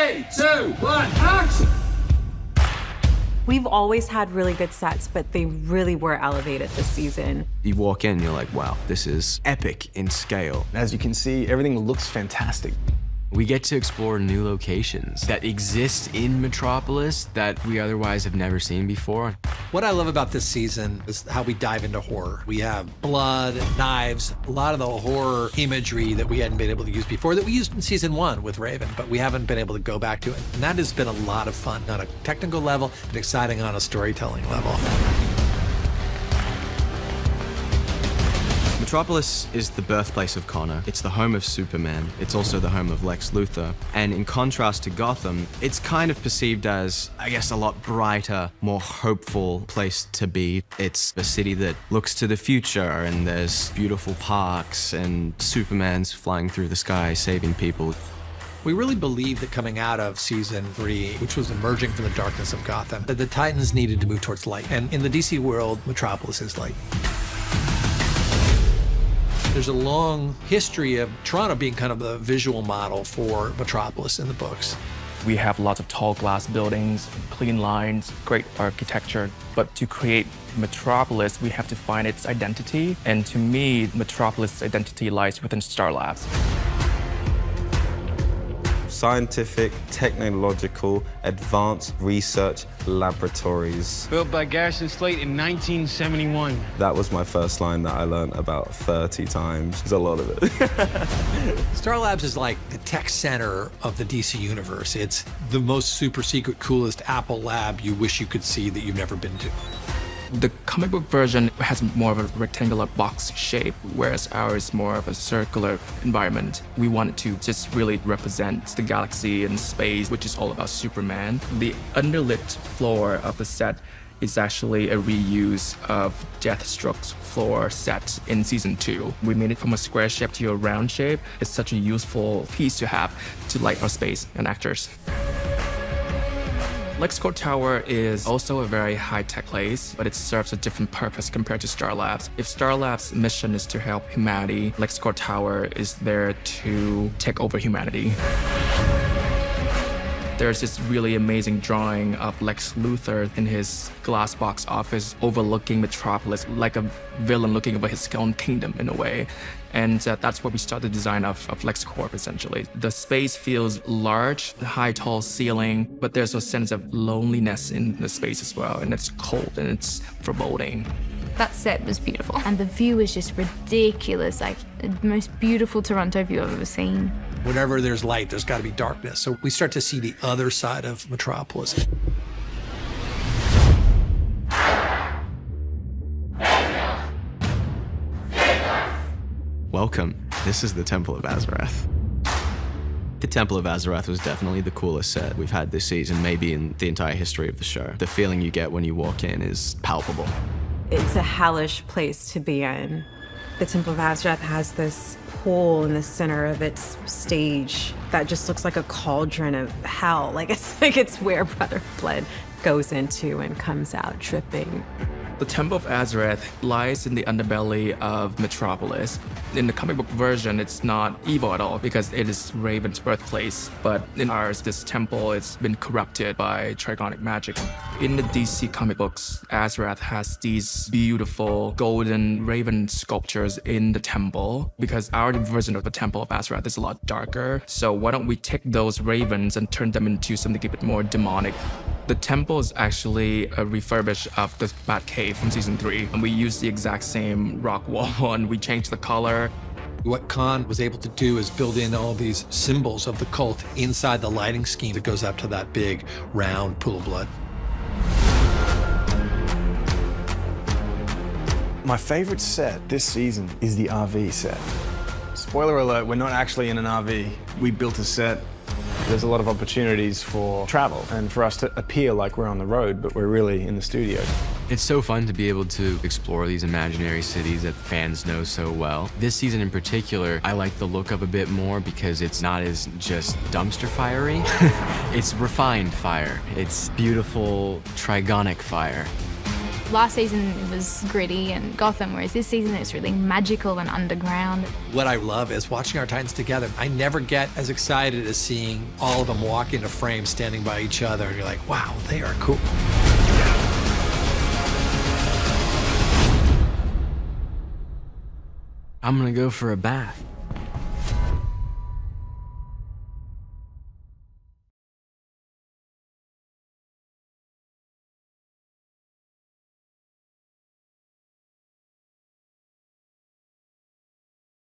3, 2, 1, action! We've always had really good sets, but they really were elevated this season. You walk in, you're like, wow, this is epic in scale. As you can see, everything looks fantastic. We get to explore new locations that exist in Metropolis that we otherwise have never seen before. What I love about this season is how we dive into horror. We have blood, knives, a lot of the horror imagery that we hadn't been able to use before, that we used in season 1 with Raven, but we haven't been able to go back to it. And that has been a lot of fun on a technical level and exciting on a storytelling level. Metropolis is the birthplace of Connor. It's the home of Superman. It's also the home of Lex Luthor. And in contrast to Gotham, it's kind of perceived as, I guess, a lot brighter, more hopeful place to be. It's a city that looks to the future, and there's beautiful parks, and Superman's flying through the sky, saving people. We really believed that coming out of season 3, which was emerging from the darkness of Gotham, that the Titans needed to move towards light. And in the DC world, Metropolis is light. There's a long history of Toronto being kind of the visual model for Metropolis in the books. We have lots of tall glass buildings, clean lines, great architecture. But to create Metropolis, we have to find its identity. And to me, Metropolis' identity lies within Star Labs. Scientific, technological, advanced research laboratories. Built by Garrison Slate in 1971. That was my first line that I learned about 30 times. There's a lot of it. Star Labs is like the tech center of the DC universe. It's the most super secret, coolest Apple lab you wish you could see that you've never been to. The comic book version has more of a rectangular box shape, whereas ours is more of a circular environment. We wanted to just really represent the galaxy and space, which is all about Superman. The underlit floor of the set is actually a reuse of Deathstroke's floor set in season 2. We made it from a square shape to a round shape. It's such a useful piece to have to light our space and actors. LexCorp Tower is also a very high-tech place, but it serves a different purpose compared to Star Labs. If Star Labs' mission is to help humanity, LexCorp Tower is there to take over humanity. There's this really amazing drawing of Lex Luthor in his glass box office overlooking Metropolis, like a villain looking over his own kingdom in a way. And that's where we start the design of LexCorp, essentially. The space feels large, high, tall ceiling, but there's a sense of loneliness in the space as well, and it's cold and it's foreboding. That set was beautiful, and the view is just ridiculous, like the most beautiful Toronto view I've ever seen. Whenever there's light, there's got to be darkness. So we start to see the other side of Metropolis. Welcome. This is the Temple of Azarath. The Temple of Azarath was definitely the coolest set we've had this season, maybe in the entire history of the show. The feeling you get when you walk in is palpable. It's a hellish place to be in. The Temple of Azarath has this hole in the center of its stage that just looks like a cauldron of hell. Like it's where Brother Blood goes into and comes out dripping. The Temple of Azarath lies in the underbelly of Metropolis. In the comic book version, it's not evil at all because it is Raven's birthplace. But in ours, this temple has been corrupted by trigonic magic. In the DC comic books, Azarath has these beautiful golden raven sculptures in the temple because our version of the Temple of Azarath is a lot darker. So why don't we take those ravens and turn them into something a bit more demonic? The temple is actually a refurbish of the Batcave from season 3, and we used the exact same rock wall and we changed the color. What Khan was able to do is build in all these symbols of the cult inside the lighting scheme that goes up to that big round pool of blood. My favorite set this season is the RV set. Spoiler alert, we're not actually in an RV. We built a set. There's a lot of opportunities for travel and for us to appear like we're on the road, but we're really in the studio. It's so fun to be able to explore these imaginary cities that fans know so well. This season in particular, I like the look of a bit more because it's not as just dumpster fiery. It's refined fire. It's beautiful trigonic fire. Last season it was gritty and Gotham, whereas this season it's really magical and underground. What I love is watching our Titans together. I never get as excited as seeing all of them walk into frame standing by each other, and you're like, wow, they are cool. I'm gonna go for a bath.